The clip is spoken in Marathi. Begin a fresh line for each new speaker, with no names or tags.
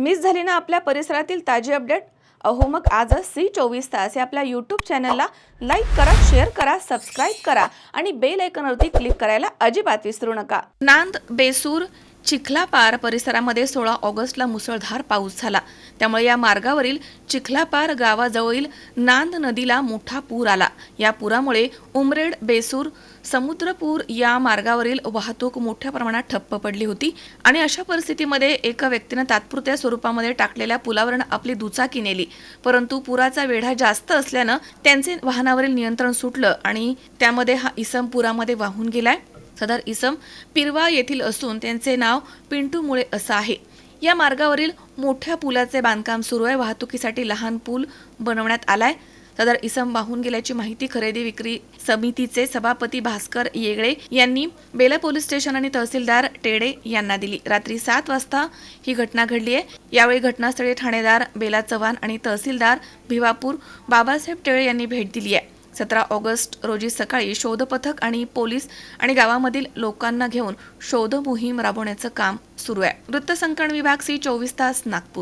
मिस झाली ना आपल्या परिसरातील ताजी अपडेट? अहो मग आजच C24 या आपल्या यूट्यूब चॅनलला लाईक करा, शेअर करा, सबस्क्राईब करा आणि बेल आयकॉनवरती क्लिक करायला अजिबात विसरू नका. नांद, बेसूर, चिखलापार परिसरामध्ये 16 ऑगस्टला मुसळधार पाऊस झाला. त्यामुळे या मार्गावरील चिखलापार गावाजवळील नांद नदीला मोठा पूर आला. या पुरामुळे उमरेड, बेसूर, समुद्रपूर या मार्गावरील वाहतूक मोठ्या प्रमाणात ठप्प पडली होती आणि अशा परिस्थितीमध्ये एका व्यक्तीने तात्पुरत्या स्वरूपामध्ये टाकलेल्या पुलावरून आपली दुचाकी नेली. परंतु पुराचा वेढा जास्त असल्यानं त्यांचे वाहनावरील नियंत्रण सुटलं आणि त्यामध्ये हा इसम पुरामध्ये वाहून गेलाय. सदर इसम पिरवा येथील असून त्यांचे नाव पिंटू मुळे असं आहे. या मार्गावरील मोठ्या पुलाचे बांधकाम सुरू आहे. वाहतुकीसाठी लहान पूल बनवण्यात आलाय. सदर इसम वाहून गेल्याची माहिती खरेदी विक्री समितीचे सभापती भास्कर येगळे यांनी बेला पोलीस स्टेशन आणि तहसीलदार टेडे यांना दिली. रात्री 7 वाजता ही घटना घडली आहे. यावेळी घटनास्थळी ठाणेदार बेला चव्हाण आणि तहसीलदार भिवापूर बाबासाहेब टेळे यांनी भेट दिली आहे. 17 ऑगस्ट रोजी सकाळी शोध पथक आणि पोलीस आणि गावामधील लोकांना घेऊन शोध मोहीम राबवण्याचं काम सुरू आहे. वृत्तसंकलन विभाग C24 नागपूर.